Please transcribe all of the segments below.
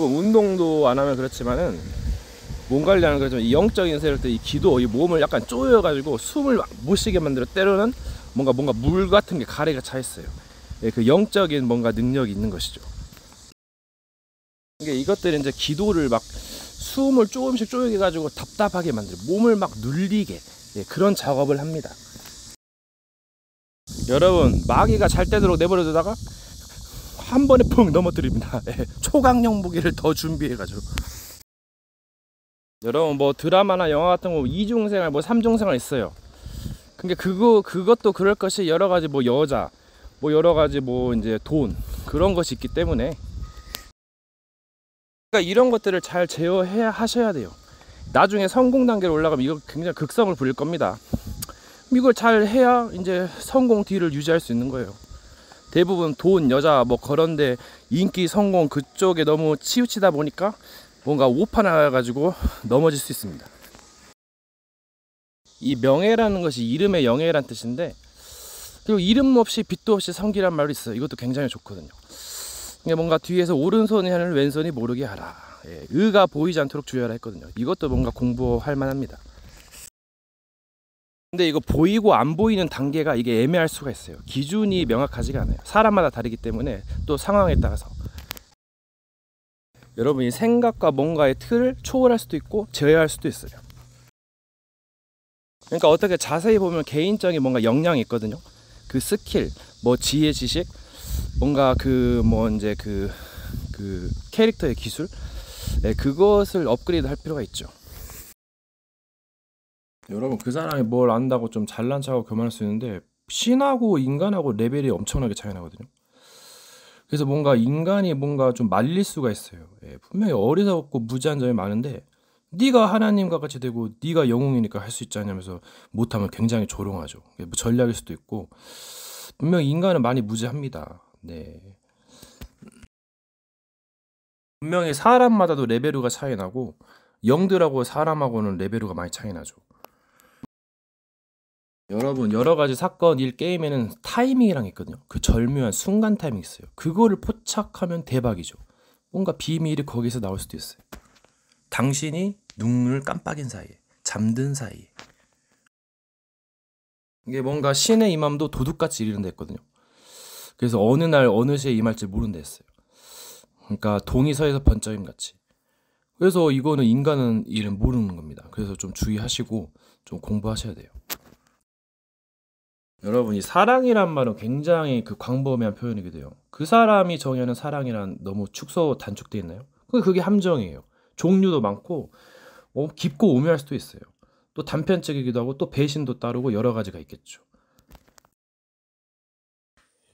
운동도 안 하면 그렇지만은 몸 관리하는 거 좀 이 영적인 세력들 이 기도 이 몸을 약간 쪼여가지고 숨을 못 쉬게 만들어 때로는 뭔가 물 같은 게 가래가 차 있어요. 예, 그 영적인 뭔가 능력이 있는 것이죠. 이게 이것들은 이제 기도를 막 숨을 조금씩 쪼이게 가지고 답답하게 만들어 몸을 막 눌리게 예, 그런 작업을 합니다. 여러분 마귀가 잘 때도록 내버려두다가 한 번에 punk 넘어뜨립니다. 예, 초강력 무기를 더 준비해가지고. 여러분 뭐 드라마나 영화 같은 거 이중생활 뭐 삼중생활 있어요. 근데 그것도 그럴 것이 여러 가지 뭐 여자 뭐 여러 가지 뭐 이제 돈 그런 것이 있기 때문에 그러니까 이런 것들을 잘 제어해야 하셔야 돼요. 나중에 성공 단계로 올라가면 이거 굉장히 극성을 부릴 겁니다. 이걸 잘 해야 이제 성공 뒤를 유지할 수 있는 거예요. 대부분 돈, 여자 뭐 그런데 인기, 성공 그쪽에 너무 치우치다 보니까 뭔가 오판을 가지고 넘어질 수 있습니다. 이 명예라는 것이 이름의 영예란 뜻인데 그리고 이름 없이 빛도 없이 성기란 말도 있어요. 이것도 굉장히 좋거든요. 이게 뭔가 뒤에서 오른손이 하는 왼손이 모르게 하라. 예, 의가 보이지 않도록 주의하라 했거든요. 이것도 뭔가 공부할 만합니다. 근데 이거 보이고 안 보이는 단계가 이게 애매할 수가 있어요. 기준이 명확하지가 않아요. 사람마다 다르기 때문에 또 상황에 따라서 여러분이 생각과 뭔가의 틀을 초월할 수도 있고 제어할 수도 있어요. 그러니까 어떻게 자세히 보면 개인적인 뭔가 역량이 있거든요. 그 스킬, 뭐 지혜, 지식, 뭔가 그 뭐 이제 그 캐릭터의 기술, 네, 그것을 업그레이드 할 필요가 있죠. 여러분 그 사람이 뭘 안다고 좀 잘난 척하고 교만할 수 있는데 신하고 인간하고 레벨이 엄청나게 차이 나거든요. 그래서 뭔가 인간이 뭔가 좀 말릴 수가 있어요. 예, 분명히 어리석고 무지한 점이 많은데 네가 하나님과 같이 되고 네가 영웅이니까 할 수 있지 않냐면서 못하면 굉장히 조롱하죠. 뭐 전략일 수도 있고 분명히 인간은 많이 무지합니다. 네. 분명히 사람마다도 레벨우가 차이 나고 영들하고 사람하고는 레벨우가 많이 차이 나죠. 여러분 여러 가지 사건 일 게임에는 타이밍이랑 있거든요. 그 절묘한 순간 타이밍 있어요. 그거를 포착하면 대박이죠. 뭔가 비밀이 거기서 나올 수도 있어요. 당신이 눈을 깜빡인 사이에 잠든 사이에 이게 뭔가 신의 임함도 도둑같이 이르는 데 있거든요. 그래서 어느 날 어느 시에 임할지 모르는 데 있어요. 그러니까 동이 서에서 번쩍임 같이. 그래서 이거는 인간은 일은 모르는 겁니다. 그래서 좀 주의하시고 좀 공부하셔야 돼요. 여러분 이 사랑이란 말은 굉장히 그 광범위한 표현이기도 해요. 그 사람이 정의하는 사랑이란 너무 축소 단축되어 있나요? 그게 함정이에요. 종류도 많고 깊고 오묘할 수도 있어요. 또 단편적이기도 하고 또 배신도 따르고 여러 가지가 있겠죠.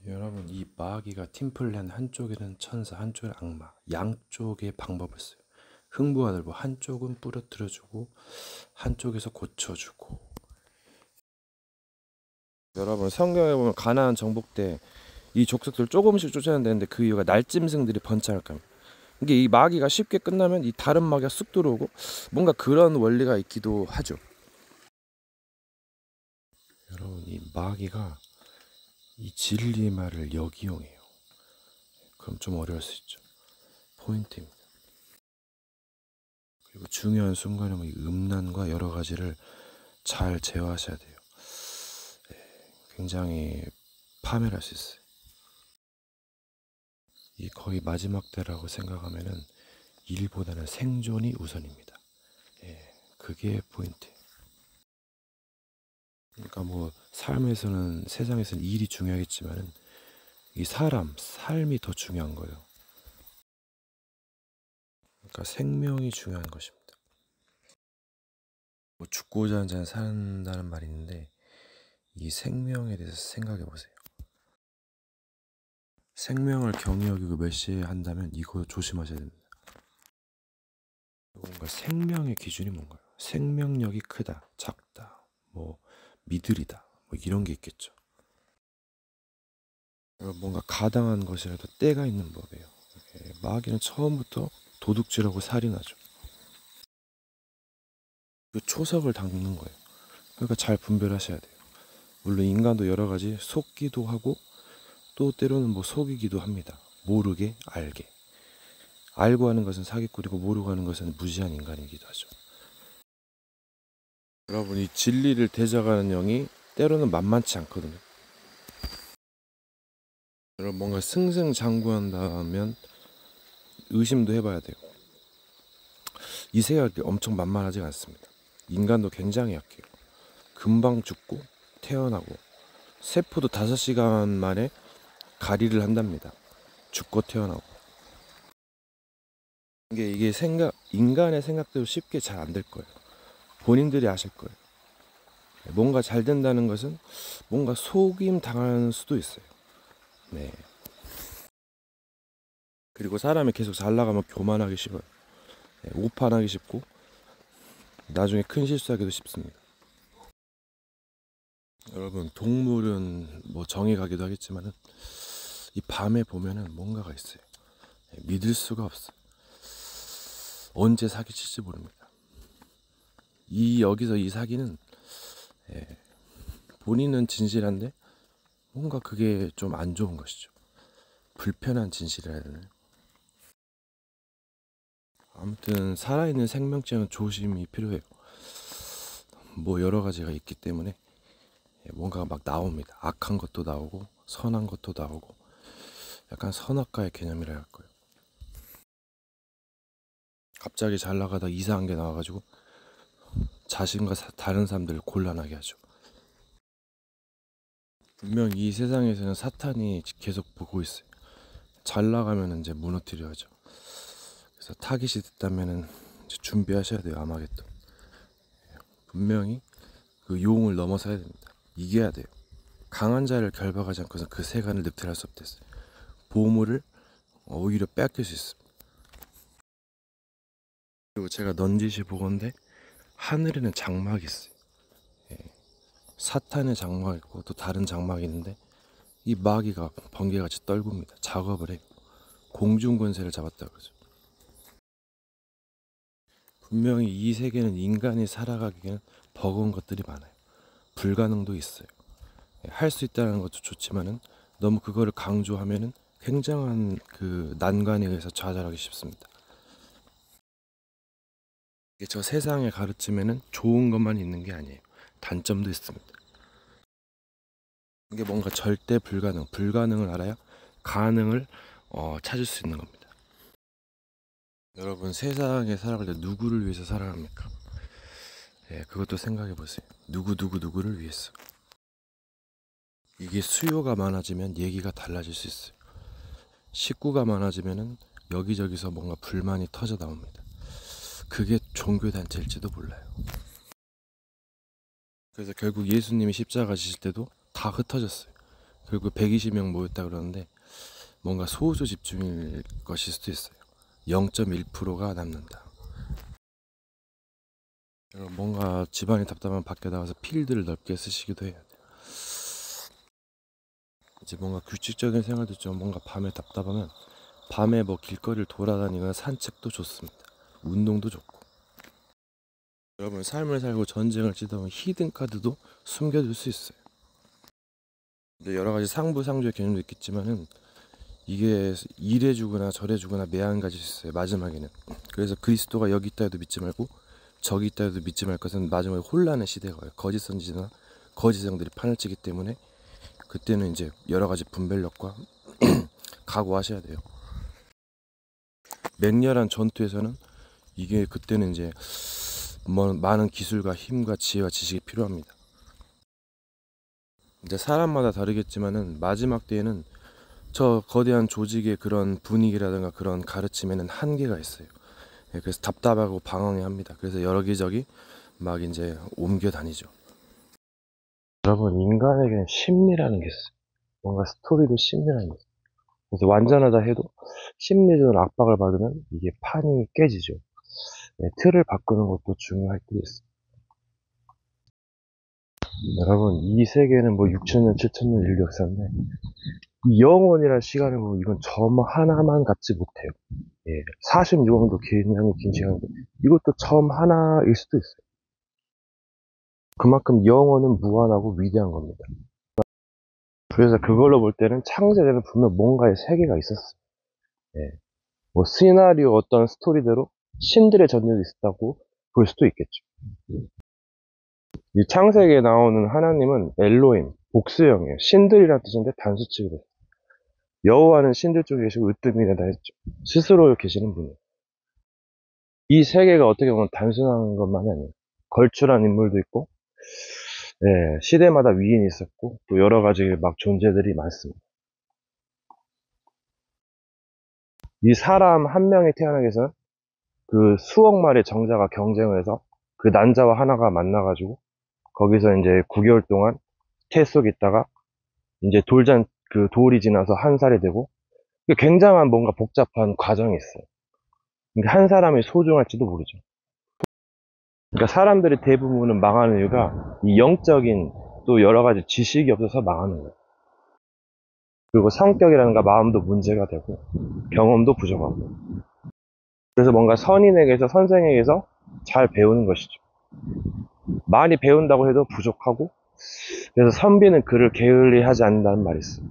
여러분 이 마귀가 팀플랜 한쪽에는 천사 한쪽에는 악마 양쪽의 방법을 써요. 흥부하들고 한쪽은 부러뜨려주고 한쪽에서 고쳐주고. 여러분 성경에 보면 가나안 정복 때 이 족속들 조금씩 쫓아내는데 그 이유가 날짐승들이 번창할까 합니다. 이게 이 마귀가 쉽게 끝나면 이 다른 마귀가 쑥 들어오고 뭔가 그런 원리가 있기도 하죠. 여러분 이 마귀가 이 진리의 말을 역이용해요. 그럼 좀 어려울 수 있죠. 포인트입니다. 그리고 중요한 순간에 이 음란과 여러 가지를 잘 제어하셔야 돼요. 굉장히 파멸할 수 있어요. 이 거의 마지막 때라고 생각하면은 일보다는 생존이 우선입니다. 예, 그게 포인트. 그러니까 뭐 삶에서는 세상에서는 일이 중요하겠지만은 이 삶이 더 중요한 거예요. 그러니까 생명이 중요한 것입니다. 뭐 죽고자 하는 자는 산다는 말이 있는데 이 생명에 대해서 생각해 보세요. 생명을 경히 여기고 멸시한다면 이거 조심하셔야 됩니다. 뭔가 생명의 기준이 뭔가요? 생명력이 크다, 작다, 뭐 미들이다, 뭐 이런 게 있겠죠. 뭔가 가당한 것이라도 때가 있는 법이에요. 마귀는 처음부터 도둑질하고 살인하죠. 그 초석을 닦는 거예요. 그러니까 잘 분별하셔야 돼요. 물론 인간도 여러 가지 속기도 하고 또 때로는 뭐 속이기도 합니다. 모르게 알게. 알고 하는 것은 사기꾼이고 모르고 하는 것은 무지한 인간이기도 하죠. 여러분, 이 진리를 대적하는 영이 때로는 만만치 않거든요. 여러분, 뭔가 승승장구한다면 의심도 해봐야 돼요. 이 세계가 엄청 만만하지 않습니다. 인간도 굉장히 약해요. 금방 죽고 태어나고 세포도 5시간 만에 가리를 한답니다. 죽고 태어나고. 이게 인간의 생각대로 쉽게 잘 안 될 거예요. 본인들이 아실 거예요. 뭔가 잘 된다는 것은 뭔가 속임 당하는 수도 있어요. 네. 그리고 사람이 계속 잘 나가면 교만하기 싫어요. 네, 오판하기 쉽고 나중에 큰 실수하기도 쉽습니다. 여러분, 동물은 뭐 정이 가기도 하겠지만은 이 밤에 보면은 뭔가가 있어요. 네, 믿을 수가 없어. 언제 사기칠지 모릅니다. 여기서 이 사기는 본인은 진실한데 뭔가 그게 좀 안 좋은 것이죠. 불편한 진실이라 해야 되나요? 아무튼 살아있는 생명체는 조심이 필요해요. 뭐 여러 가지가 있기 때문에 뭔가 막 나옵니다. 악한 것도 나오고 선한 것도 나오고 약간 선악과의 개념이라 할 거예요. 갑자기 잘 나가다 이상한 게 나와가지고 자신과 다른 사람들을 곤란하게 하죠. 분명 이 세상에서는 사탄이 계속 보고 있어요. 잘 나가면 이제 무너뜨려 하죠. 그래서 타깃이 됐다면은 이제 준비하셔야 돼요. 아마겟돈. 분명히 그 용을 넘어서야 됩니다. 이겨야 돼요. 강한 자를 결박하지 않고서 그 세간을 늑탈할 수 없댔어요. 보물을 오히려 뺏길 수 있습니다. 그리고 제가 넌지시 보건데 하늘에는 장막이 있어요. 사탄의 장막 있고 또 다른 장막이 있는데 이 마귀가 번개같이 떨굽니다. 작업을 해요. 공중권세를 잡았다 그러죠. 분명히 이 세계는 인간이 살아가기에는 버거운 것들이 많아요. 불가능도 있어요. 할 수 있다는 것도 좋지만은 너무 그거를 강조하면은 굉장한 그 난관에 의해서 좌절하기 쉽습니다. 저 세상의 가르침에는 좋은 것만 있는 게 아니에요. 단점도 있습니다. 이게 뭔가 절대 불가능을 알아야 가능을 찾을 수 있는 겁니다. 여러분, 세상에 살아갈 때 누구를 위해서 살아갑니까? 그것도 생각해 보세요. 누구를 위해서. 이게 수요가 많아지면 얘기가 달라질 수 있어요. 식구가 많아지면은 여기저기서 뭔가 불만이 터져 나옵니다. 그게 종교단체일지도 몰라요. 그래서 결국 예수님이 십자가 지실 때도 다 흩어졌어요. 결국 120명 모였다 그러는데 뭔가 소수 집중일 것일 수도 있어요. 0.1%가 남는다. 뭔가 집안이 답답하면 밖에 나가서 필드를 넓게 쓰시기도 해야 돼요. 이제 뭔가 규칙적인 생활도 좀 뭔가 밤에 답답하면 밤에 뭐 길거리를 돌아다니거나 산책도 좋습니다. 운동도 좋고. 여러분, 삶을 살고 전쟁을 치다 보면 히든 카드도 숨겨둘 수 있어요. 근데 여러 가지 상부상조의 개념도 있겠지만은 이게 이래 주거나 저래 주거나 매한가지 있어요. 마지막에는. 그래서 그리스도가 여기 있다 해도 믿지 말고 저기 있다 해도 믿지 말 것은 마지막에 혼란의 시대가 와요. 거짓 선지자나 거짓 성들이 판을 치기 때문에 그때는 이제 여러 가지 분별력과 각오하셔야 돼요. 맹렬한 전투에서는 이게 그때는 이제 많은 기술과 힘과 지혜와 지식이 필요합니다. 이제 사람마다 다르겠지만은 마지막 때에는 저 거대한 조직의 그런 분위기라든가 그런 가르침에는 한계가 있어요. 그래서 답답하고 방황해합니다. 그래서 여기저기 막 이제 옮겨 다니죠. 여러분, 인간에게는 심리라는 게 있어요. 뭔가 스토리도 심리라는 게 있어요. 그래서 완전하다 해도 심리적으로 압박을 받으면 이게 판이 깨지죠. 틀을 바꾸는 것도 중요할 때 있어요. 여러분, 이 세계는 뭐 6천년, 7천년 인류 역사인데 이 영원이라는 시간을 보면 이건 점 하나만 갖지 못해요. 46억도 긴 시간인데 이것도 점 하나일 수도 있어요. 그만큼 영원은 무한하고 위대한 겁니다. 그래서 그걸로 볼 때는 창세전에 분명 뭔가의 세계가 있었어요. 뭐 시나리오 어떤 스토리대로 신들의 전쟁이 있었다고 볼 수도 있겠죠. 이 창세기에 나오는 하나님은 엘로힘, 복수형이에요. 신들이란 뜻인데 단수 취급해요. 여호와는 신들 쪽에 계시고 으뜸이다 했죠. 스스로 계시는 분이에요. 이 세계가 어떻게 보면 단순한 것만이 아니에요. 걸출한 인물도 있고, 예, 시대마다 위인이 있었고, 또 여러 가지 막 존재들이 많습니다. 이 사람 한 명이 태어나기 위해서는 그 수억 마리의 정자가 경쟁을 해서 그 난자와 하나가 만나가지고, 거기서 이제 9개월 동안 태 속에 있다가, 이제 그 돌이 지나서 한 살이 되고, 굉장한 뭔가 복잡한 과정이 있어요. 그러니까 한 사람이 소중할지도 모르죠. 그러니까 사람들이 대부분은 망하는 이유가 이 영적인 또 여러 가지 지식이 없어서 망하는 거예요. 그리고 성격이라는가 마음도 문제가 되고 경험도 부족하고. 그래서 뭔가 선인에게서 선생에게서 잘 배우는 것이죠. 많이 배운다고 해도 부족하고, 그래서 선비는 그를 게을리하지 않는다는 말이 있어요.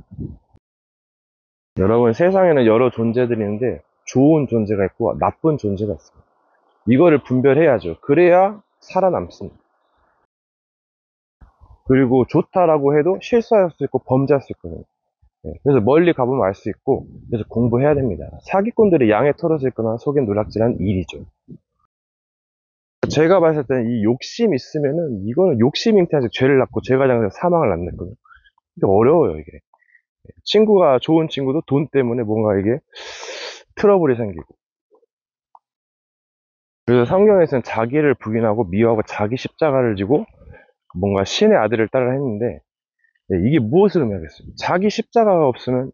여러분, 세상에는 여러 존재들이 있는데 좋은 존재가 있고 나쁜 존재가 있어요. 이거를 분별해야죠. 그래야 살아남습니다. 그리고 좋다라고 해도 실수할 수 있고 범죄할 수 있거든요. 그래서 멀리 가보면 알 수 있고, 그래서 공부해야 됩니다. 사기꾼들이 양에 털어져 있거나 속에 누락질한 일이죠. 제가 봤을 때는 이 욕심 있으면은 이거는 욕심 잉태해서 죄를 낳고 죄가 장해서 사망을 낳는거든요. 이게 어려워요, 이게. 친구가 좋은 친구도 돈 때문에 뭔가 이게 트러블이 생기고. 그래서 성경에서는 자기를 부인하고 미워하고 자기 십자가를 지고 뭔가 신의 아들을 따라 했는데, 이게 무엇을 의미하겠어요? 자기 십자가가 없으면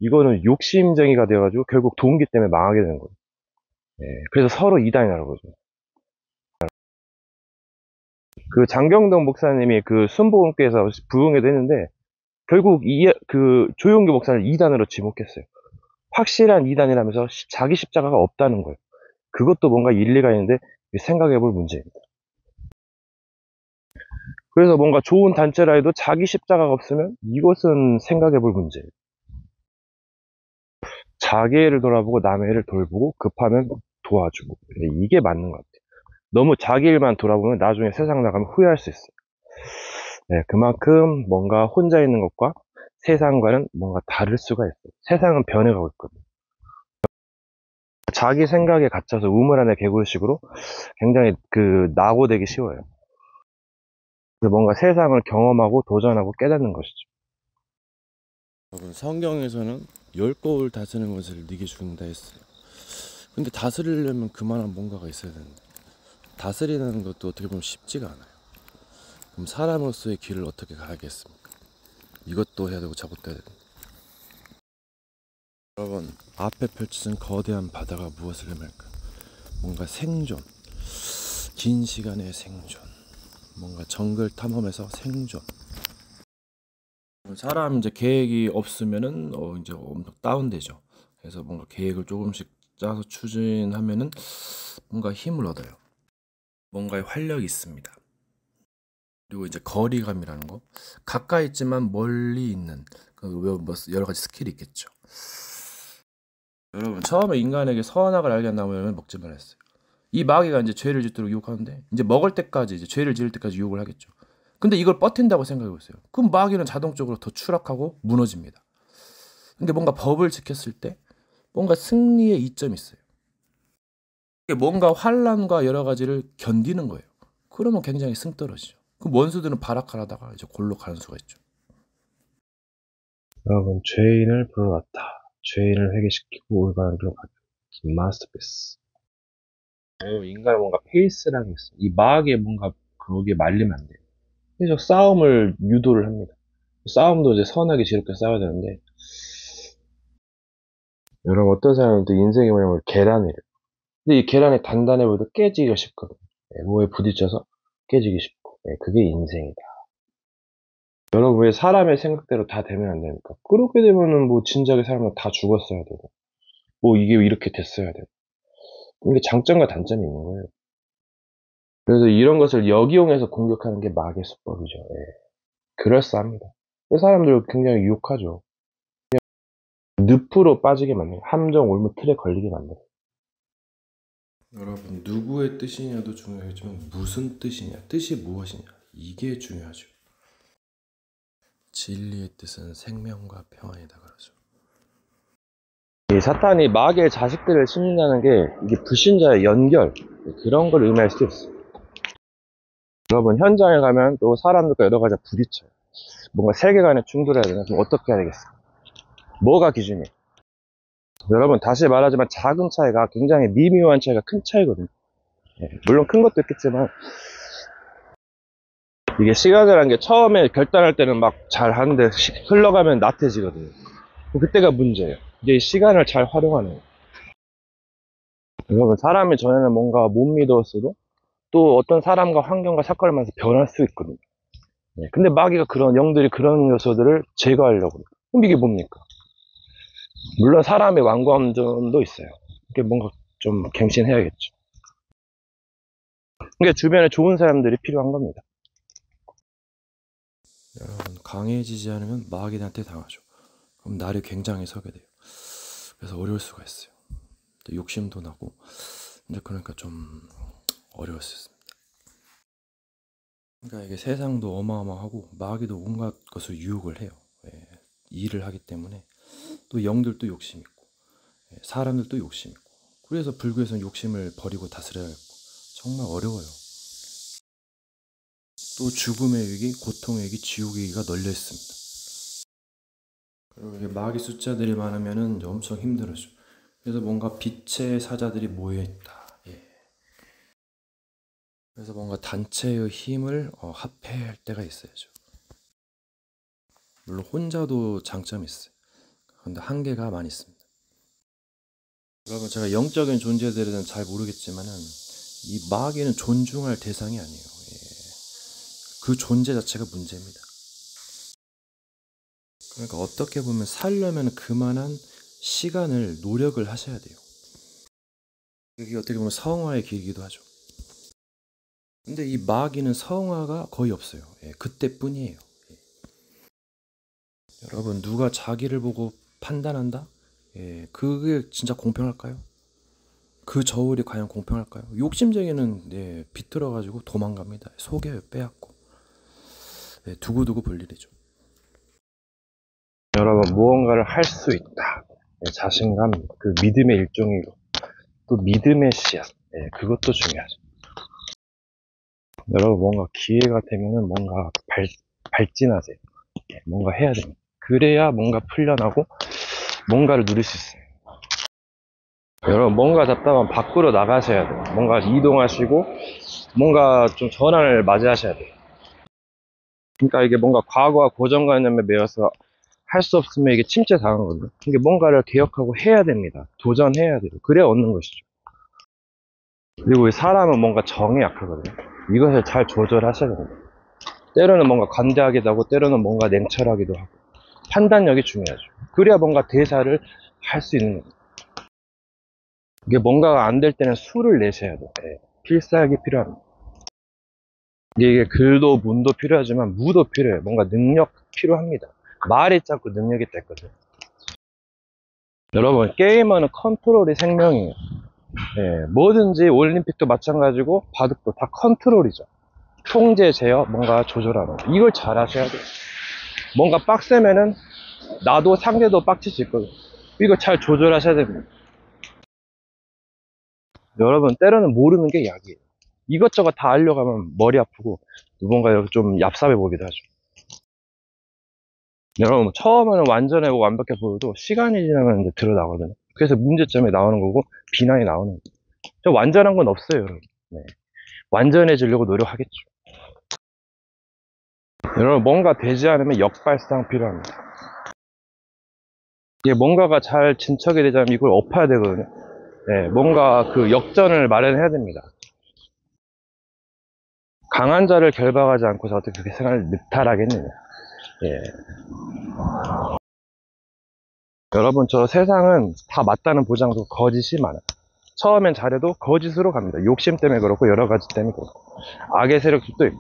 이거는 욕심쟁이가 되어가지고 결국 동기 때문에 망하게 되는 거예요. 그래서 서로 이단이라고 그러죠. 그 장경동 목사님이 그 순복음교회에서 부흥회도 했는데 결국 그 조용기 목사를 이단으로 지목했어요. 확실한 이단이라면서 자기 십자가가 없다는 거예요. 그것도 뭔가 일리가 있는데 생각해 볼 문제입니다. 그래서 뭔가 좋은 단체라 해도 자기 십자가가 없으면 이것은 생각해 볼 문제예요. 자기 애를 돌아보고 남의 애를 돌보고 급하면 도와주고, 이게 맞는 것 같아요. 너무 자기 일만 돌아보면 나중에 세상 나가면 후회할 수 있어요. 그만큼 뭔가 혼자 있는 것과 세상과는 뭔가 다를 수가 있어요. 세상은 변해가고 있거든요. 자기 생각에 갇혀서 우물 안에 개구리식으로 굉장히 낙오되기 쉬워요. 뭔가 세상을 경험하고 도전하고 깨닫는 것이죠. 여러분, 성경에서는 10거울 다스리는 것을 네게 주는다 했어요. 근데 다스리려면 그만한 뭔가가 있어야 되는데, 다스리는 것도 어떻게 보면 쉽지가 않아요. 그럼 사람으로서의 길을 어떻게 가야겠습니까? 이것도 해야 되고 저것도 해야 되고. 여러분, 앞에 펼쳐진 거대한 바다가 무엇을 의미할까? 뭔가 생존, 긴 시간의 생존, 뭔가 정글 탐험에서 생존. 사람 이제 계획이 없으면은 이제 엄청 다운되죠. 그래서 뭔가 계획을 조금씩 짜서 추진하면은 뭔가 힘을 얻어요. 뭔가에 활력이 있습니다. 그리고 이제 거리감이라는 거, 가까이 있지만 멀리 있는 여러 가지 스킬이 있겠죠. 여러분, 처음에 인간에게 선악을 알게 한 나무를 먹지 말았어요. 이 마귀가 이제 죄를 짓도록 유혹하는데, 이제 먹을 때까지, 이제 죄를 지을 때까지 유혹을 하겠죠. 근데 이걸 버틴다고 생각해 보세요. 그럼 마귀는 자동적으로 더 추락하고 무너집니다. 근데 뭔가 법을 지켰을 때 뭔가 승리의 이점이 있어요. 뭔가 환란과 여러 가지를 견디는 거예요. 그러면 굉장히 승 떨어지죠. 그 원수들은 바락하다가 이제 골로 가는 수가 있죠. 여러분, 죄인을 불러왔다. 죄인을 회개시키고 올바른 길로 가다. 마스터피스. 인간은 뭔가 페이스라는 게 있어요. 이 마귀에 뭔가 거기에 말리면 안 돼요. 계속 싸움을 유도를 합니다. 싸움도 이제 선하게 지롭게 싸워야 되는데, 여러분, 어떤 사람은 또 인생이 뭐냐면 계란이래요. 근데 이 계란이 단단해 보여도 깨지기가 쉽거든요. 뭐에 부딪혀서 깨지기 쉽고. 그게 인생이다. 여러분, 왜 사람의 생각대로 다 되면 안 됩니까? 그렇게 되면은 뭐 진작에 사람은 다 죽었어야 되고, 뭐 이게 이렇게 됐어야 되고. 이게 장점과 단점이 있는 거예요. 그래서 이런 것을 역이용해서 공격하는 게 마귀의 수법이죠. 그럴싸합니다. 사람들 굉장히 유혹하죠. 늪으로 빠지게 만들어요. 함정 올무 틀에 걸리게 만들어요. 여러분, 누구의 뜻이냐도 중요하지만 무슨 뜻이냐, 뜻이 무엇이냐, 이게 중요하죠. 진리의 뜻은 생명과 평안이다 그러죠. 이 사탄이 마귀의 자식들을 심는다는 게 이게 불신자의 연결, 그런 걸 의미할 수 있어요. 여러분, 현장에 가면 또 사람들과 여러 가지 부딪혀요. 뭔가 세계관에 충돌해야 되나? 그럼 어떻게 해야 되겠어? 뭐가 기준이에요? 여러분, 다시 말하지만 작은 차이가 굉장히 미묘한 차이가 큰 차이거든요. 물론 큰 것도 있겠지만, 이게 시간이라는 게 처음에 결단할 때는 막 잘 하는데 흘러가면 나태해지거든요. 그때가 문제예요. 이제 시간을 잘 활용하는 거예요. 여러분, 사람이 전에는 뭔가 못 믿었어도 또 어떤 사람과 환경과 사건을 만나서 변할 수 있거든요. 근데 마귀가 그런 영들이 그런 요소들을 제거하려고 해요. 그럼 이게 뭡니까? 물론 사람의 완고함도 있어요. 이게 뭔가 좀 갱신해야겠죠. 그러니까 주변에 좋은 사람들이 필요한 겁니다. 여러분, 강해지지 않으면 마귀한테 당하죠. 그럼 날이 굉장히 서게 돼요. 그래서 어려울 수가 있어요. 또 욕심도 나고, 이제 그러니까 좀 어려울 수 있습니다. 그러니까 이게 세상도 어마어마하고 마귀도 온갖 것을 유혹을 해요. 일을 하기 때문에 또 영들도 욕심 있고, 사람들도 욕심 있고, 그래서 불교에서는 욕심을 버리고 다스려야 했고, 정말 어려워요. 또 죽음의 위기, 고통의 위기, 지옥의 위기가 널려 있습니다. 그리고 이게 마귀 숫자들이 많으면은 엄청 힘들어져. 그래서 뭔가 빛의 사자들이 모여 있다. 그래서 뭔가 단체의 힘을 합해할 때가 있어야죠. 물론 혼자도 장점이 있어요. 그런데 한계가 많이 있습니다. 여러분, 제가 영적인 존재들에 대해서는 잘 모르겠지만은 이 마귀는 존중할 대상이 아니에요. 그 존재 자체가 문제입니다. 그러니까 어떻게 보면 살려면 그만한 시간을 노력을 하셔야 돼요. 그게 어떻게 보면 성화의 길이기도 하죠. 근데 이 마귀는 성화가 거의 없어요. 그때뿐이에요. 여러분, 누가 자기를 보고 판단한다? 그게 진짜 공평할까요? 그 저울이 과연 공평할까요? 욕심쟁이는 비틀어가지고 도망갑니다. 속여요, 빼앗고. 두고두고 볼 일이죠. 여러분, 무언가를 할 수 있다. 자신감, 그 믿음의 일종이고, 또 믿음의 씨앗. 그것도 중요하죠. 여러분, 뭔가 기회가 되면은 뭔가 발진하세요. 뭔가 해야 됩니다. 그래야 뭔가 풀려나고 뭔가를 누릴 수 있어요. 여러분, 뭔가 잡다만 밖으로 나가셔야 돼요. 뭔가 이동하시고 뭔가 좀 전환을 맞이하셔야 돼요. 그러니까 이게 뭔가 과거와 고정관념에 매여서 할 수 없으면 이게 침체 당하거든요. 이게 뭔가를 개혁하고 해야 됩니다. 도전해야 돼요. 그래야 얻는 것이죠. 그리고 사람은 뭔가 정에 약하거든요. 이것을 잘 조절하셔야 됩니다. 때로는 뭔가 관대하기도 하고 때로는 뭔가 냉철하기도 하고 판단력이 중요하죠. 그래야 뭔가 대사를 할 수 있는 겁니다. 이게 뭔가가 안 될 때는 수를 내셔야 돼요. 필살기 필요합니다. 이게 글도 문도 필요하지만 무도 필요해요. 뭔가 능력 필요합니다. 말이 짧고 능력이 짧거든요. 여러분, 게이머는 컨트롤이 생명이에요. 뭐든지 올림픽도 마찬가지고 바둑도 다 컨트롤이죠. 통제, 제어, 뭔가 조절하는 거. 이걸 잘 하셔야 돼요. 뭔가 빡세면은 나도 상대도 빡칠 수 있거든요. 이거 잘 조절하셔야 됩니다. 여러분, 때로는 모르는 게 약이에요. 이것저것 다 알려가면 머리 아프고 뭔가 좀 얍삽해 보기도 하죠. 여러분, 처음에는 완전하고 완벽해 보여도 시간이 지나면 이제 드러나거든요. 그래서 문제점이 나오는 거고 비난이 나오는 거예요. 완전한 건 없어요, 여러분. 완전해지려고 노력하겠죠. 여러분, 뭔가 되지 않으면 역발상 필요합니다. 이게 뭔가가 잘 진척이 되자면 이걸 엎어야 되거든요. 뭔가 그 역전을 마련해야 됩니다. 강한 자를 결박하지 않고서 어떻게 그렇게 생활을 늑탈하겠느냐. 여러분, 저 세상은 다 맞다는 보장도 거짓이 많아요. 처음엔 잘해도 거짓으로 갑니다. 욕심 때문에 그렇고 여러 가지 때문에 그렇고 악의 세력도 있고.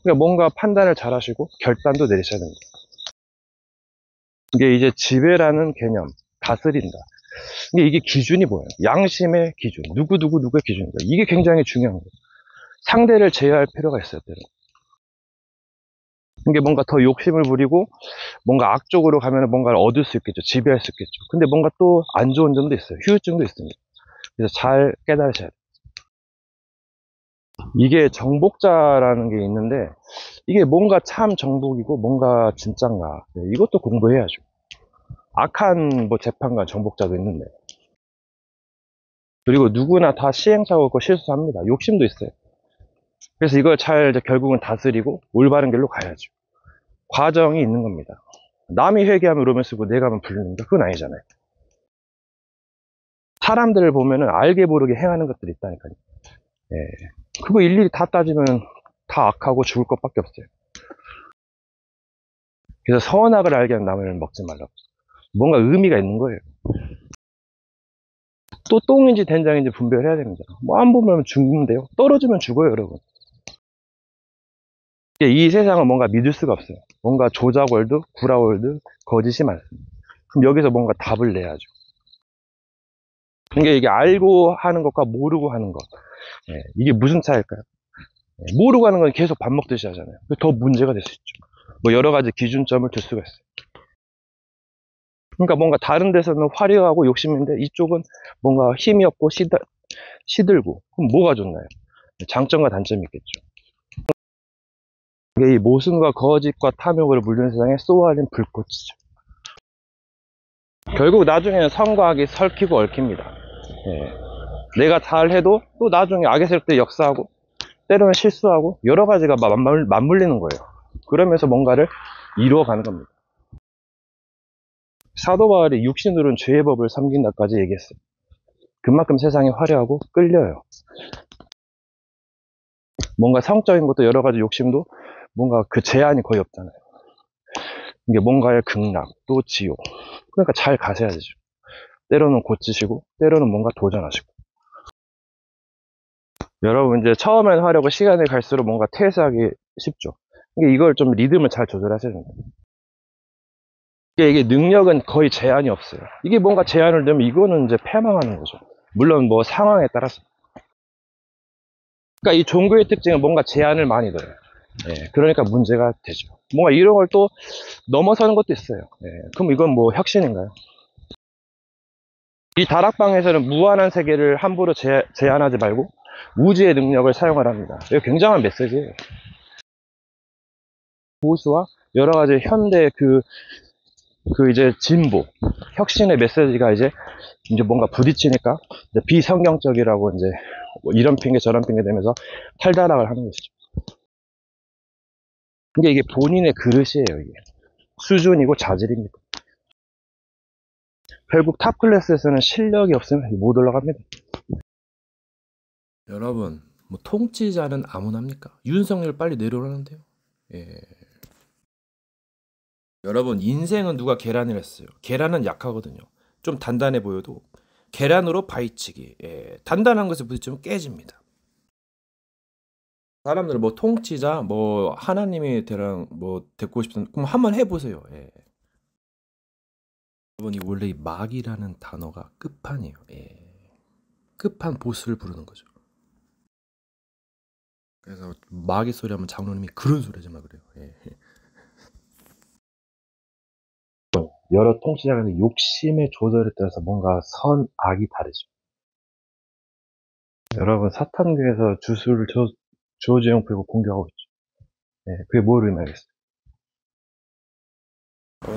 그러니까 뭔가 판단을 잘 하시고 결단도 내리셔야 됩니다. 이게 이제 지배라는 개념, 다스린다. 이게 기준이 뭐예요? 양심의 기준, 누구의 기준인가? 이게 굉장히 중요한 거예요. 상대를 제어할 필요가 있어요, 때로. 이게 뭔가 더 욕심을 부리고 뭔가 악쪽으로 가면 뭔가를 얻을 수 있겠죠. 지배할 수 있겠죠. 근데 뭔가 또 안 좋은 점도 있어요. 후유증도 있습니다. 그래서 잘 깨달으셔야 돼요. 이게 정복자라는 게 있는데 이게 뭔가 참 정복이고 뭔가 진짠가, 이것도 공부해야죠. 악한 뭐 재판관 정복자도 있는데. 그리고 누구나 다 시행착오가 있고 실수합니다. 욕심도 있어요. 그래서 이걸 잘 이제 결국은 다스리고 올바른 길로 가야죠. 과정이 있는 겁니다. 남이 회개하면 로맨 쓰고 내가 하면 불륜인가? 그건 아니잖아요. 사람들을 보면은 알게 모르게 행하는 것들이 있다니까요. 예. 그거 일일이 다 따지면 다 악하고 죽을 것밖에 없어요. 그래서 선악을 알게 하는 나무를 먹지 말라고. 뭔가 의미가 있는 거예요. 또 똥인지 된장인지 분별해야 됩니다. 뭐 안 보면 죽는데요. 떨어지면 죽어요, 여러분. 이 세상은 뭔가 믿을 수가 없어요. 뭔가 조작월드, 구라월드, 거짓이 많습니다. 그럼 여기서 뭔가 답을 내야죠. 그러니까 이게 알고 하는 것과 모르고 하는 것. 예, 이게 무슨 차이일까요? 예, 모르고 하는 건 계속 밥 먹듯이 하잖아요. 더 문제가 될 수 있죠. 뭐 여러 가지 기준점을 둘 수가 있어요. 그러니까 뭔가 다른 데서는 화려하고 욕심인데 이쪽은 뭔가 힘이 없고 시들고. 그럼 뭐가 좋나요? 장점과 단점이 있겠죠. 이게 이 모순과 거짓과 탐욕을 물든 세상에 쏘아올린 불꽃이죠. 결국 나중에는 선과 악이 설키고 얽힙니다. 예. 내가 잘해도 또 나중에 악의 세력들이 역사하고 때로는 실수하고 여러 가지가 맞물리는 거예요. 그러면서 뭔가를 이루어가는 겁니다. 사도 바울이 육신으로는 죄의 법을 섬긴다까지 얘기했어요. 그만큼 세상이 화려하고 끌려요. 뭔가 성적인 것도 여러 가지 욕심도 뭔가 그 제한이 거의 없잖아요. 이게 뭔가의 극락, 또 지옥. 그러니까 잘 가셔야 되죠. 때로는 고치시고, 때로는 뭔가 도전하시고. 여러분 이제 처음엔 하려고 시간이 갈수록 뭔가 퇴사하기 쉽죠. 이걸 좀 리듬을 잘 조절하셔야 됩니다. 이게 능력은 거의 제한이 없어요. 이게 뭔가 제한을 넣으면 이거는 이제 패망하는 거죠. 물론 뭐 상황에 따라서. 그러니까 이 종교의 특징은 뭔가 제한을 많이 넣어요. 예, 그러니까 문제가 되죠. 뭔가 이런 걸 또 넘어서는 것도 있어요. 예, 그럼 이건 뭐 혁신인가요? 이 다락방에서는 무한한 세계를 함부로 제한하지 말고 우주의 능력을 사용하랍니다. 이거 굉장한 메시지예요. 보수와 여러 가지 현대 이제 진보, 혁신의 메시지가 이제 뭔가 부딪히니까 이제 비성경적이라고 이제 뭐 이런 핑계 저런 핑계 되면서 탈다락을 하는 것이죠. 근데 이게 본인의 그릇이에요, 이게. 수준이고 자질입니다. 결국 탑 클래스에서는 실력이 없으면 못 올라갑니다. 여러분, 뭐 통치자는 아무나 합니까? 윤석열 빨리 내려오라는데요. 예. 여러분, 인생은 누가 계란을 했어요. 계란은 약하거든요. 좀 단단해 보여도 계란으로 바위치기. 예. 단단한 것에 부딪히면 깨집니다. 사람들 뭐 통치자, 뭐 하나님이 대랑 뭐 듣고 싶은 그럼 한번 해보세요. 예. 여러분이 원래 이 막이라는 단어가 끝판이에요. 예. 끝판 보스를 부르는 거죠. 그래서 마귀 소리 하면 장로님이 그런 소리 하지 마 그래요. 예. 여러 통치자가 욕심의 조절에 따라서 뭔가 선, 악이 다르죠. 여러분 사탄교에서 주술을 조지영 풀고 공격하고 있죠. 예, 그게 뭘 의미하겠어요?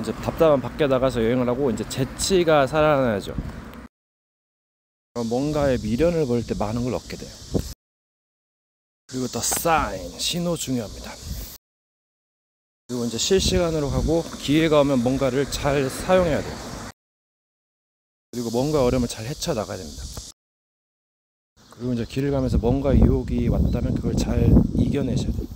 이제 답답한 밖에 나가서 여행을 하고 이제 재치가 살아나야죠. 뭔가의 미련을 버릴 때 많은 걸 얻게 돼요. 그리고 또 사인, 신호 중요합니다. 그리고 이제 실시간으로 가고 기회가 오면 뭔가를 잘 사용해야 돼요. 그리고 뭔가 어려움을 잘 헤쳐나가야 됩니다. 그리고 이제 길을 가면서 뭔가 유혹이 왔다면 그걸 잘 이겨내셔야 돼요.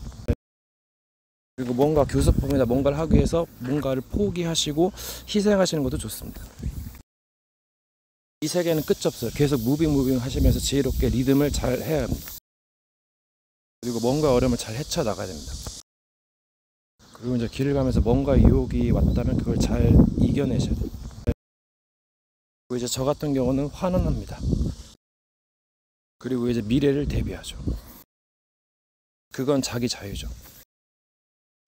그리고 뭔가 교섭법이나 뭔가를 하기 위해서 뭔가를 포기하시고 희생하시는 것도 좋습니다. 이 세계는 끝이 없어요. 계속 무빙 하시면서 지혜롭게 리듬을 잘 해야 합니다. 그리고 뭔가 어려움을 잘 헤쳐나가야 됩니다. 그리고 이제 길을 가면서 뭔가 유혹이 왔다면 그걸 잘 이겨내셔야 돼요. 그리고 이제 저 같은 경우는 환원합니다. 그리고 이제 미래를 대비하죠. 그건 자기 자유죠.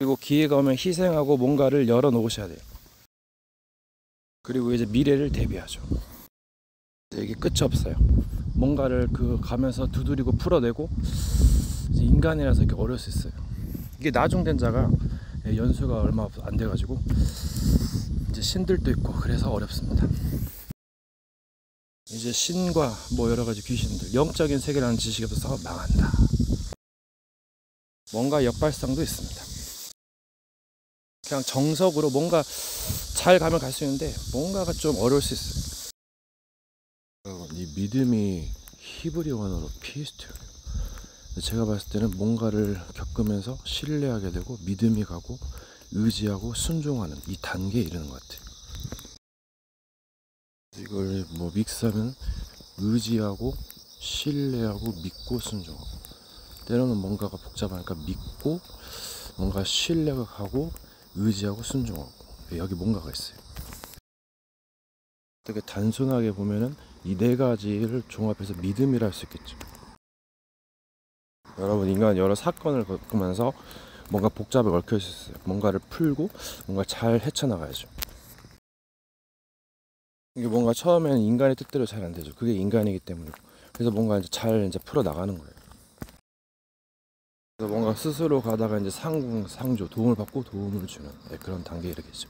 그리고 기회가 오면 희생하고 뭔가를 열어 놓으셔야 돼요. 그리고 이제 미래를 대비하죠. 이게 끝이 없어요. 뭔가를 가면서 두드리고 풀어내고, 이제 인간이라서 이렇게 어려울 수 있어요. 이게 나중된 자가 연수가 얼마 안 돼가지고 이제 신들도 있고 그래서 어렵습니다. 이제 신과 뭐 여러 가지 귀신들, 영적인 세계라는 지식이 없어서 망한다. 뭔가 역발상도 있습니다. 그냥 정석으로 뭔가 잘 가면 갈 수 있는데 뭔가가 좀 어려울 수 있어요. 이 믿음이 히브리어 언어로 피스트예요. 제가 봤을 때는 뭔가를 겪으면서 신뢰하게 되고 믿음이 가고 의지하고 순종하는 이 단계에 이르는 것 같아요. 이걸 뭐 믹스하면 의지하고 신뢰하고 믿고 순종하고, 때로는 뭔가가 복잡하니까 믿고 뭔가 신뢰가 가고 의지하고 순종하고, 여기 뭔가가 있어요. 되게 단순하게 보면은 이 네 가지를 종합해서 믿음이라 할 수 있겠죠. 여러분, 인간 여러 사건을 겪으면서 뭔가 복잡하게 얽혀 있었어요. 뭔가를 풀고 뭔가 잘 헤쳐나가야죠. 이게 뭔가 처음에는 인간의 뜻대로 잘 안 되죠. 그게 인간이기 때문에. 그래서 뭔가 이제 잘 풀어 나가는 거예요. 그래서 뭔가 스스로 가다가 이제 상조 도움을 받고 도움을 주는 그런 단계에 이르겠죠.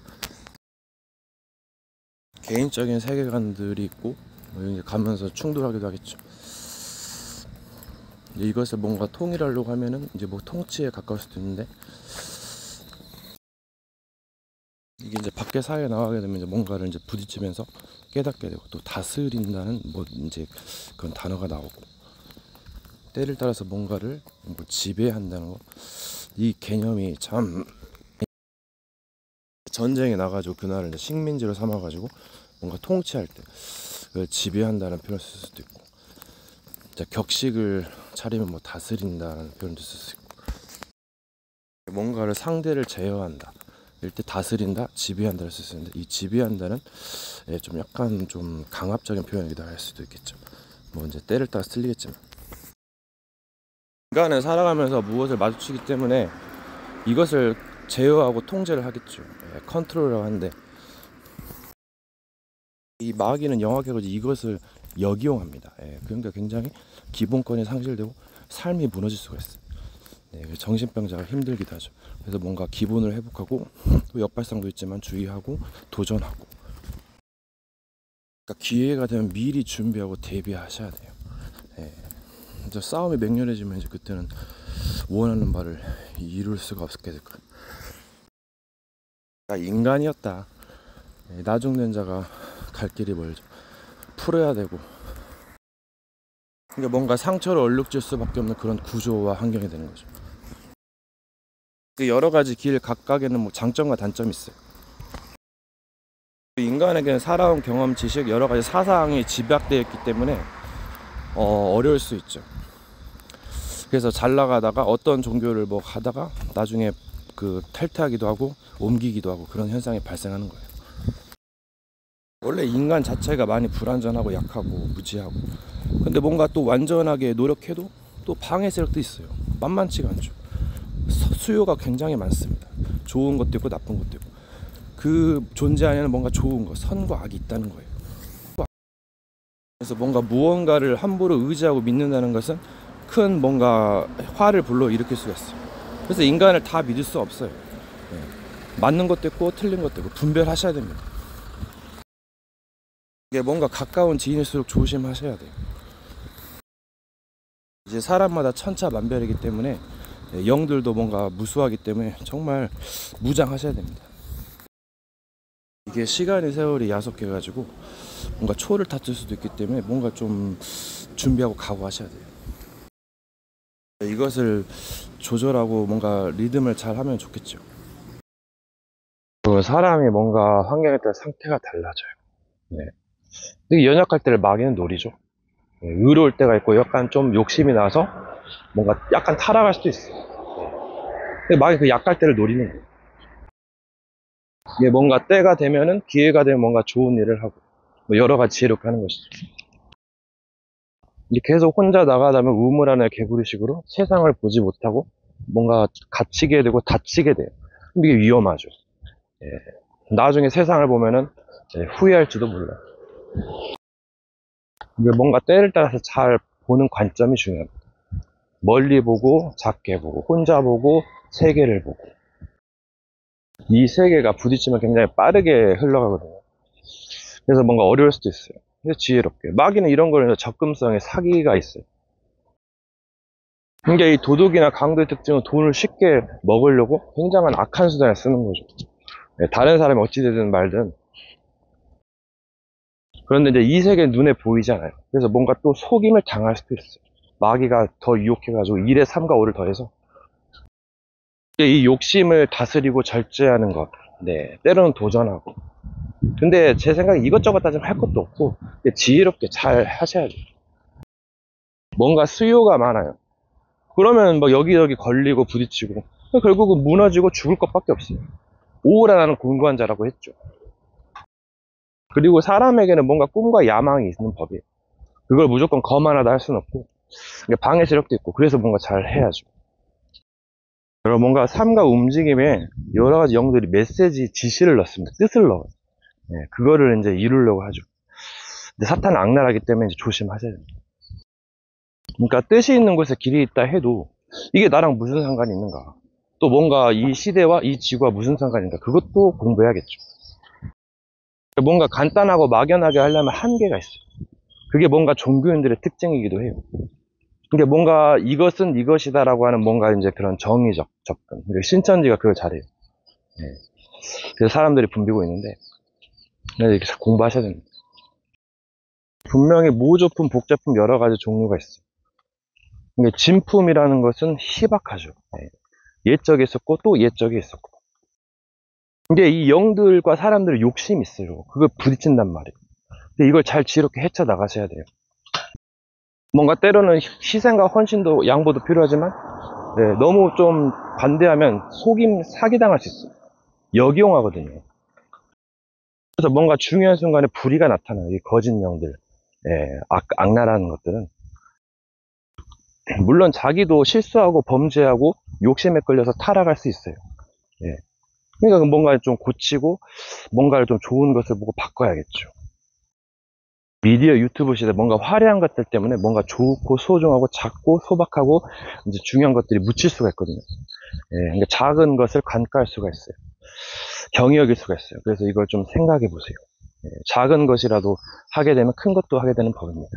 개인적인 세계관들이 있고 이제 가면서 충돌하기도 하겠죠. 이것을 뭔가 통일하려고 하면은 이제 뭐 통치에 가까울 수도 있는데, 이게 이제 밖에 사회에 나가게 되면 이제 뭔가를 이제 부딪히면서 깨닫게 되고, 또 다스린다는 뭐 이제 그런 단어가 나오고, 때를 따라서 뭔가를 뭐 지배한다는 거, 이 개념이 참, 전쟁에 나가지고 그날을 이제 식민지로 삼아가지고 뭔가 통치할 때 그걸 지배한다는 표현을 쓸 수도 있고, 격식을 차리면 뭐 다스린다는 표현도 쓸 수 있고, 뭔가를 상대를 제어한다, 이럴 때 다스린다, 지배한다를 쓸 수 있는데, 이 지배한다는 좀 약간 좀 강압적인 표현이기도 할 수도 있겠죠. 뭐 이제 때를 따라 틀리겠지만, 인간은 살아가면서 무엇을 마주치기 때문에 이것을 제어하고 통제를 하겠죠. 컨트롤이라고 하는데, 이 마귀는 영악하고 이것을 역이용합니다. 그러니까 굉장히 기본권이 상실되고 삶이 무너질 수가 있어요. 정신병자가 힘들기도 하죠. 그래서 뭔가 기본을 회복하고, 또 역발상도 있지만 주의하고 도전하고, 그러니까 기회가 되면 미리 준비하고 대비하셔야 돼요. 이제 싸움이 맹렬해지면 이제 그때는 원하는 바를 이룰 수가 없게 될 거예요. 그러니까 인간이었다. 나중된 자가 갈 길이 멀죠. 풀어야 되고, 그러니까 뭔가 상처를 얼룩질 수밖에 없는 그런 구조와 환경이 되는 거죠. 그 여러 가지 길 각각에는 뭐 장점과 단점이 있어요. 인간에게는 살아온 경험, 지식, 여러 가지 사상이 집약되어 있기 때문에 어려울 수 있죠. 그래서 잘 나가다가 어떤 종교를 뭐 가다가 나중에 탈퇴하기도 하고 옮기기도 하고, 그런 현상이 발생하는 거예요. 원래 인간 자체가 많이 불완전하고 약하고 무지하고, 근데 뭔가 또 완전하게 노력해도 또 방해 세력도 있어요. 만만치가 않죠. 수요가 굉장히 많습니다. 좋은 것도 있고 나쁜 것도 있고, 그 존재 안에는 뭔가 좋은 거, 선과 악이 있다는 거예요. 그래서 뭔가 무언가를 함부로 의지하고 믿는다는 것은 큰 뭔가 화를 불러일으킬 수가 있어요. 그래서 인간을 다 믿을 수 없어요. 맞는 것도 있고 틀린 것도 있고 분별하셔야 됩니다. 이게 뭔가 가까운 지인일수록 조심하셔야 돼요. 이제 사람마다 천차만별이기 때문에, 영들도 뭔가 무수하기 때문에 정말 무장하셔야 됩니다. 이게 시간의 세월이 야속해가지고 뭔가 초를 다칠 수도 있기 때문에 뭔가 좀 준비하고 각오하셔야 돼요. 이것을 조절하고 뭔가 리듬을 잘 하면 좋겠죠. 사람이 뭔가 환경에 따라 상태가 달라져요. 근데 연약할 때를 마귀는 노리죠. 의로울 때가 있고 약간 좀 욕심이 나서 뭔가 약간 타락할 수도 있어요. 근데 마귀 그 약할 때를 노리는 거예요. 이게 뭔가 때가 되면은, 기회가 되면 뭔가 좋은 일을 하고, 뭐 여러 가지 지혜롭게 하는 것이죠. 이제 계속 혼자 나가다면 우물안의 개구리식으로 세상을 보지 못하고 뭔가 갇히게 되고 다치게 돼요. 근데 이게 위험하죠. 예. 나중에 세상을 보면은 후회할지도 몰라요. 이게 뭔가 때를 따라서 잘 보는 관점이 중요합니다. 멀리 보고, 작게 보고, 혼자 보고, 세계를 보고. 이 세계가 부딪히면 굉장히 빠르게 흘러가거든요. 그래서 뭔가 어려울 수도 있어요. 그래서 지혜롭게. 마귀는 이런 거에서 접근성에 사기가 있어요. 그러니까 이 도둑이나 강도의 특징은 돈을 쉽게 먹으려고 굉장한 악한 수단을 쓰는 거죠. 다른 사람이 어찌되든 말든. 그런데 이제 이 세계는 눈에 보이잖아요. 그래서 뭔가 또 속임을 당할 수도 있어요. 마귀가 더 유혹해가지고 1에 3과 5를 더해서 이 욕심을 다스리고 절제하는 것. 네, 때로는 도전하고. 근데 제 생각에 이것저것 따지면 할 것도 없고 지혜롭게 잘 하셔야 돼요. 뭔가 수요가 많아요. 그러면 뭐 여기저기 걸리고 부딪히고 결국은 무너지고 죽을 것밖에 없어요. 오호라 나는 공부한 자라고 했죠. 그리고 사람에게는 뭔가 꿈과 야망이 있는 법이에요. 그걸 무조건 거만하다 할 수는 없고 방해 세력도 있고 그래서 뭔가 잘 해야죠. 그리고 뭔가 삶과 움직임에 여러 가지 영들이 메시지 지시를 넣습니다. 뜻을 넣어요. 그거를 이제 이루려고 하죠. 근데 사탄은 악랄하기 때문에 이제 조심하셔야 됩니다. 그러니까 뜻이 있는 곳에 길이 있다 해도 이게 나랑 무슨 상관이 있는가? 또 뭔가 이 시대와 이 지구와 무슨 상관이 있는가? 그것도 공부해야겠죠. 뭔가 간단하고 막연하게 하려면 한계가 있어요. 그게 뭔가 종교인들의 특징이기도 해요. 그러니까 뭔가 이것은 이것이다라고 하는 뭔가 이제 그런 정의적 접근. 그러니까 신천지가 그걸 잘해요. 그래서 사람들이 붐비고 있는데 이렇게 공부하셔야 됩니다. 분명히 모조품, 복제품 여러 가지 종류가 있어요. 근데 진품이라는 것은 희박하죠. 옛적에 있었고 또 옛적에 있었고. 근데 이 영들과 사람들의 욕심이 있어요. 그걸 부딪힌단 말이에요. 근데 이걸 잘 지혜롭게 헤쳐나가셔야 돼요. 뭔가 때로는 희생과 헌신도 양보도 필요하지만 너무 좀 반대하면 속임, 사기당할 수 있어요. 역이용하거든요. 그래서 뭔가 중요한 순간에 불의가 나타나요. 이 거짓 영들, 악랄한 것들은. 물론 자기도 실수하고 범죄하고 욕심에 끌려서 타락할 수 있어요. 그러니까 뭔가 좀 고치고 뭔가를 좀 좋은 것을 보고 바꿔야겠죠. 미디어 유튜브 시대 뭔가 화려한 것들 때문에 뭔가 좋고 소중하고 작고 소박하고 이제 중요한 것들이 묻힐 수가 있거든요. 그러니까 작은 것을 간과할 수가 있어요. 경히 여길 수가 있어요. 그래서 이걸 좀 생각해 보세요. 작은 것이라도 하게 되면 큰 것도 하게 되는 법입니다.